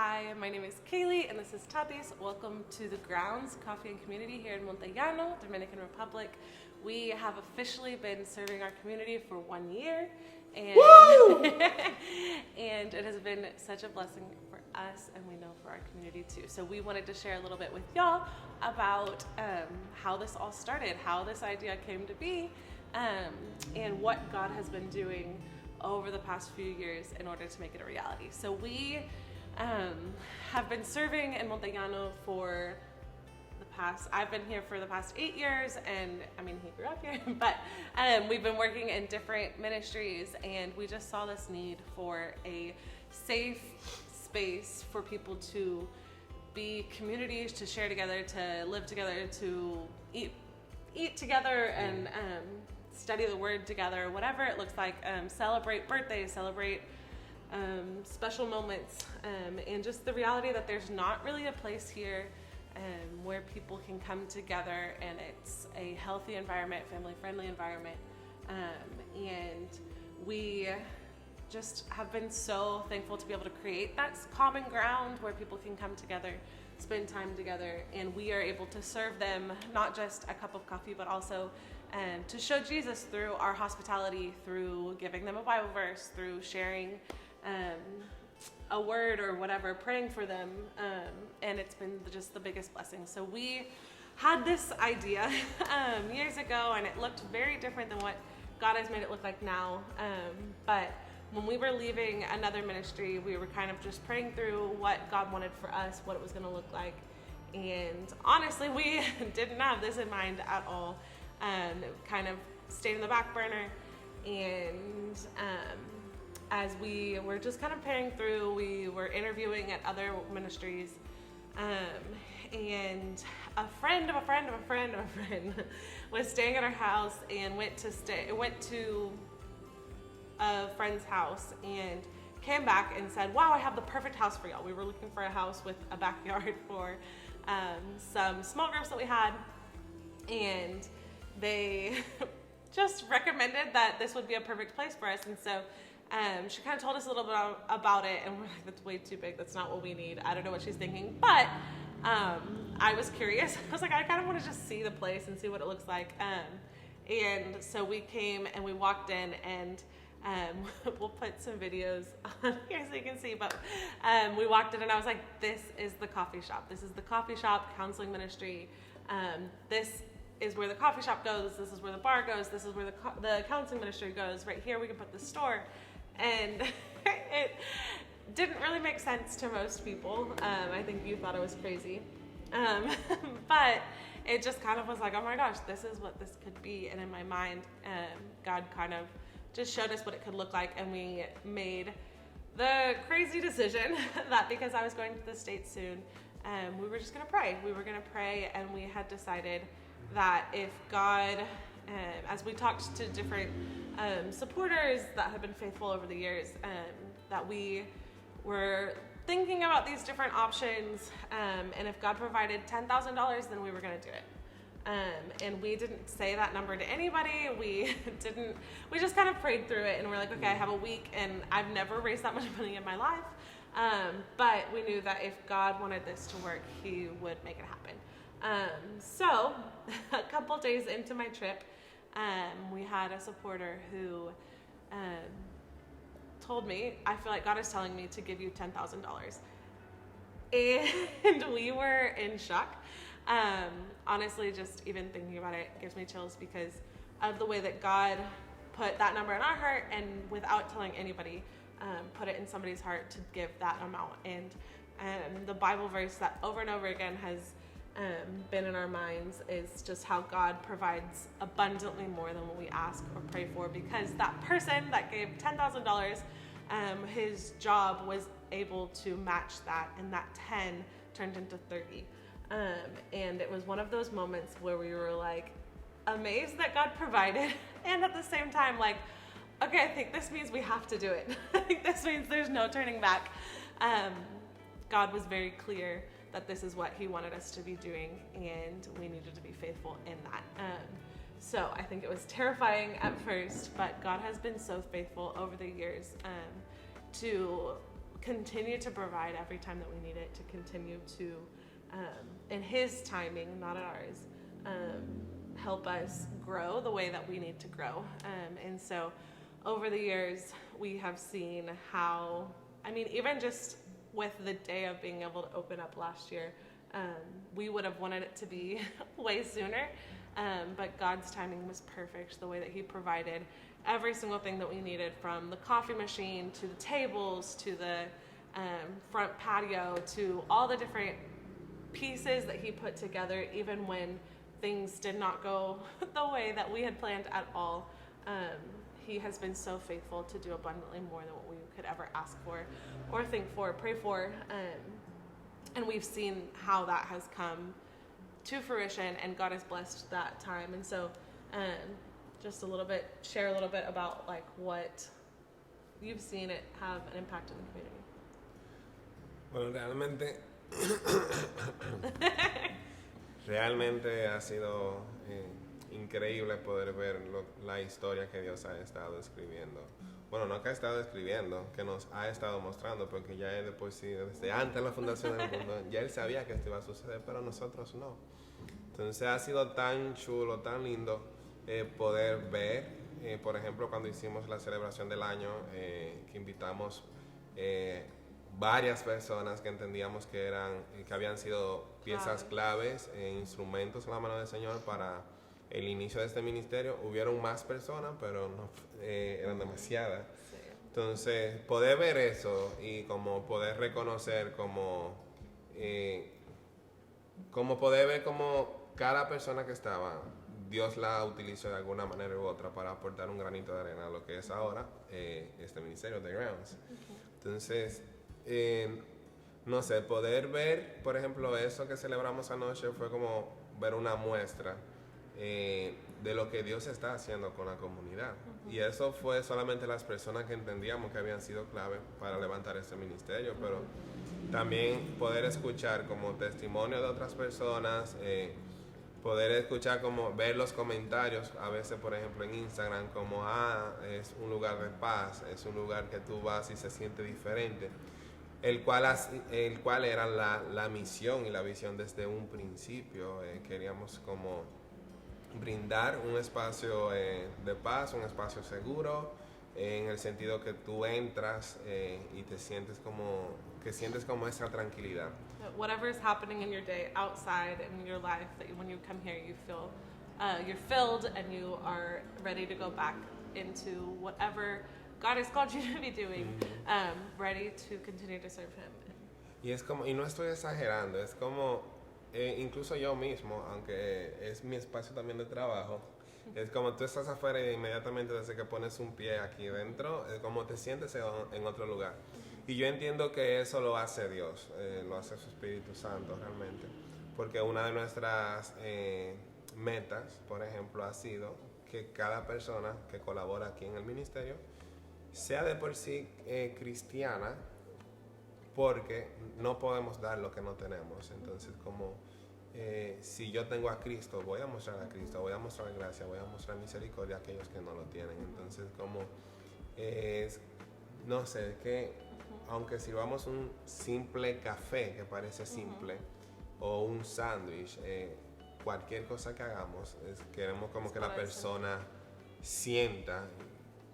Hi, my name is Kaylee and this is Tatis. Welcome to the Grounds Coffee and Community here in Montellano, Dominican Republic. We have officially been serving our community for 1 year, and and it has been such a blessing for us, and we know for our community too. So we wanted to share a little bit with y'all about how this all started, how this idea came to be, and what God has been doing over the past few years in order to make it a reality. So we have been serving in Montellano for I've been here for the past 8 years, and I mean, he grew up here, but we've been working in different ministries, and we just saw this need for a safe space for people to be communities, to share together, to live together, to eat together, and study the word together, whatever it looks like, celebrate birthdays, celebrate special moments, and just the reality that there's not really a place here where people can come together and it's a healthy environment, family-friendly environment, and we just have been so thankful to be able to create that common ground where people can come together, spend time together, and we are able to serve them not just a cup of coffee, but also to show Jesus through our hospitality, through giving them a Bible verse, through sharing a word or whatever, praying for them, and it's been just the biggest blessing. So we had this idea years ago, and it looked very different than what God has made it look like now, but when we were leaving another ministry, we were kind of just praying through what God wanted for us, what it was going to look like, and honestly, we didn't have this in mind at all. It kind of stayed in the back burner, and as we were just kind of praying through, we were interviewing at other ministries, and a friend of a friend of a friend of a friend was staying at our house and went to a friend's house and came back and said, wow, I have the perfect house for y'all. We were looking for a house with a backyard for some small groups that we had, and they just recommended that this would be a perfect place for us. And so she kind of told us a little bit about it, and we're like, that's way too big. That's not what we need. I don't know what she's thinking, but I was curious. I was like, I kind of want to just see the place and see what it looks like. And so we came and we walked in, and we'll put some videos on here so you can see, but we walked in and I was like, this is the coffee shop. This is the coffee shop counseling ministry. This is where the coffee shop goes. This is where the bar goes. This is where the counseling ministry goes. Right here we can put the store. And it didn't really make sense to most people. I think you thought I was crazy. But it just kind of was like, oh my gosh, this is what this could be. And in my mind, God kind of just showed us what it could look like. And we made the crazy decision that because I was going to the States soon, we were just going to pray. We were going to pray, and we had decided that if God, as we talked to different supporters that have been faithful over the years, that we were thinking about these different options, and if God provided $10,000, then we were going to do it. And we didn't say that number to anybody. We just kind of prayed through it, and we're like, okay, I have a week, and I've never raised that much money in my life. But we knew that if God wanted this to work, he would make it happen. So a couple days into my trip, we had a supporter who told me, I feel like God is telling me to give you $10,000. And we were in shock. Honestly, just even thinking about it gives me chills because of the way that God put that number in our heart, and without telling anybody, put it in somebody's heart to give that amount. And the Bible verse that over and over again has been in our minds is just how God provides abundantly more than what we ask or pray for, because that person that gave $10,000, his job was able to match that, and that 10 turned into 30. And it was one of those moments where we were like amazed that God provided, and at the same time like, okay, I think this means we have to do it. I think this means there's no turning back. God was very clear that this is what he wanted us to be doing, and we needed to be faithful in that. So I think it was terrifying at first, but God has been so faithful over the years to continue to provide every time that we need it, to continue to, in His timing, not ours, help us grow the way that we need to grow. And so over the years, we have seen how, even just with the day of being able to open up last year, we would have wanted it to be way sooner, but God's timing was perfect, the way that He provided every single thing that we needed, from the coffee machine to the tables to the front patio to all the different pieces that He put together, even when things did not go the way that we had planned at all. He has been so faithful to do abundantly more than what we could ever ask for or think for, pray for. And we've seen how that has come to fruition, and God has blessed that time. And so just share a little bit about like what you've seen it have an impact in the community. Bueno, realmente ha sido increíble poder ver la historia que Dios ha estado escribiendo. Bueno, no que ha estado escribiendo, que nos ha estado mostrando, porque ya Él de por sí, desde antes de la fundación del mundo, ya Él sabía que esto iba a suceder, pero nosotros no. Entonces ha sido tan chulo, tan lindo poder ver, por ejemplo, cuando hicimos la celebración del año, que invitamos varias personas que entendíamos que habían sido piezas claves, instrumentos en la mano del Señor para el inicio de este ministerio. Hubieron más personas, pero no eran demasiadas. Sí. Entonces, poder ver eso y como poder reconocer, como poder ver como cada persona que estaba, Dios la utilizó de alguna manera u otra para aportar un granito de arena a lo que es ahora este ministerio de Grounds. Okay. Entonces, no sé, poder ver, por ejemplo, eso que celebramos anoche fue como ver una muestra de lo que Dios está haciendo con la comunidad. Uh-huh. Y eso fue solamente las personas que entendíamos que habían sido clave para levantar este ministerio, pero también poder escuchar como testimonio de otras personas, poder escuchar, como ver los comentarios, a veces por ejemplo en Instagram, como es un lugar de paz, es un lugar que tú vas y se siente diferente, el cual era la misión y la visión desde un principio. Queríamos como brindar un espacio de paz, un espacio seguro, en el sentido que tú entras y te sientes como esa tranquilidad. Whatever is happening in your day outside in your life, that when you come here you feel you're filled and you are ready to go back into whatever God has called you to be doing, ready to continue to serve Him. Y no estoy exagerando, es como incluso yo mismo, aunque es mi espacio también de trabajo, es como tú estás afuera y inmediatamente desde que pones un pie aquí dentro, es como te sientes en otro lugar. Y yo entiendo que eso lo hace Dios, lo hace su Espíritu Santo realmente, porque una de nuestras metas, por ejemplo, ha sido que cada persona que colabora aquí en el ministerio sea de por sí cristiana, porque no podemos dar lo que no tenemos. Entonces, como si yo tengo a Cristo, voy a mostrar a Cristo, voy a mostrar gracia, voy a mostrar misericordia a aquellos que no lo tienen. Entonces, como no sé, que aunque sirvamos un simple café que parece simple, o un sándwich, cualquier cosa que hagamos, queremos como que la persona sienta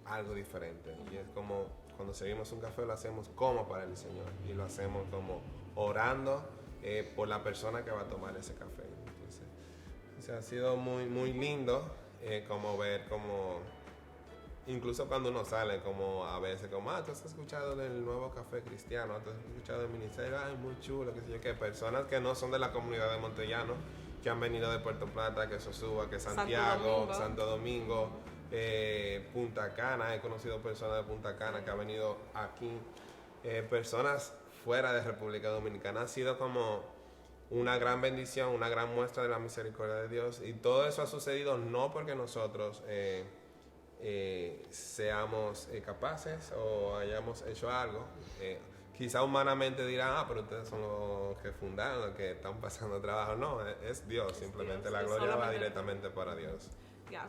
algo diferente. Y es como cuando servimos un café, lo hacemos como para el Señor, y lo hacemos como orando por la persona que va a tomar ese café. Entonces, ha sido muy, muy lindo como ver como, incluso cuando uno sale, como a veces como, tú has escuchado del nuevo café cristiano, tú has escuchado del ministerio, muy chulo, qué sé yo, que personas que no son de la comunidad de Montellano, que han venido de Puerto Plata, que Sosúa, que Santiago, Santo Domingo, Punta Cana. He conocido personas de Punta Cana que han venido aquí, personas fuera de República Dominicana. Ha sido como una gran bendición, una gran muestra de la misericordia de Dios, y todo eso ha sucedido no porque nosotros seamos capaces o hayamos hecho algo. Quizá humanamente dirán, pero ustedes son los que fundaron, los que están pasando trabajo. No, es Dios, simplemente Dios. La gloria va directamente para Dios. Yeah.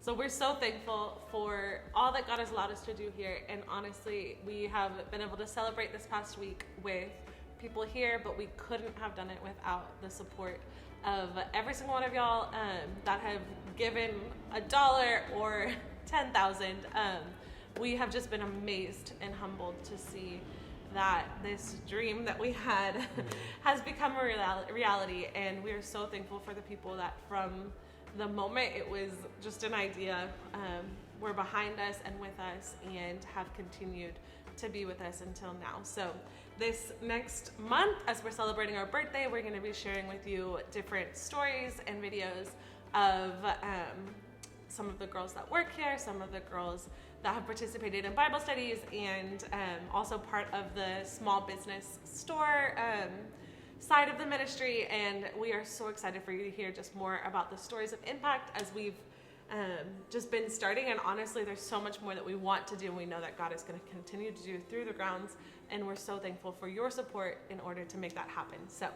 So we're so thankful for all that God has allowed us to do here. And honestly, we have been able to celebrate this past week with people here, but we couldn't have done it without the support of every single one of y'all that have given $1 or 10,000. We have just been amazed and humbled to see that this dream that we had has become a reality. And we are so thankful for the people that from the moment it was just an idea, were behind us and with us and have continued to be with us until now. So this next month, as we're celebrating our birthday, we're going to be sharing with you different stories and videos of some of the girls that work here, some of the girls that have participated in Bible studies, and also part of the small business store side of the ministry. And we are so excited for you to hear just more about the stories of impact as we've just been starting. And honestly, there's so much more that we want to do, and we know that God is going to continue to do through the grounds, and we're so thankful for your support in order to make that happen. So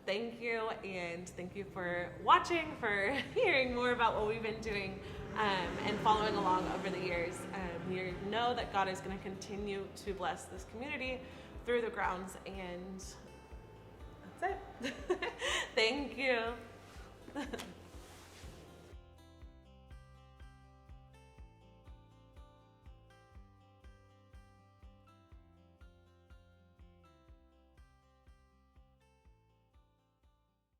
thank you, and thank you for watching, for hearing more about what we've been doing and following along over the years. We know that God is going to continue to bless this community through the grounds, and that's it. Thank you.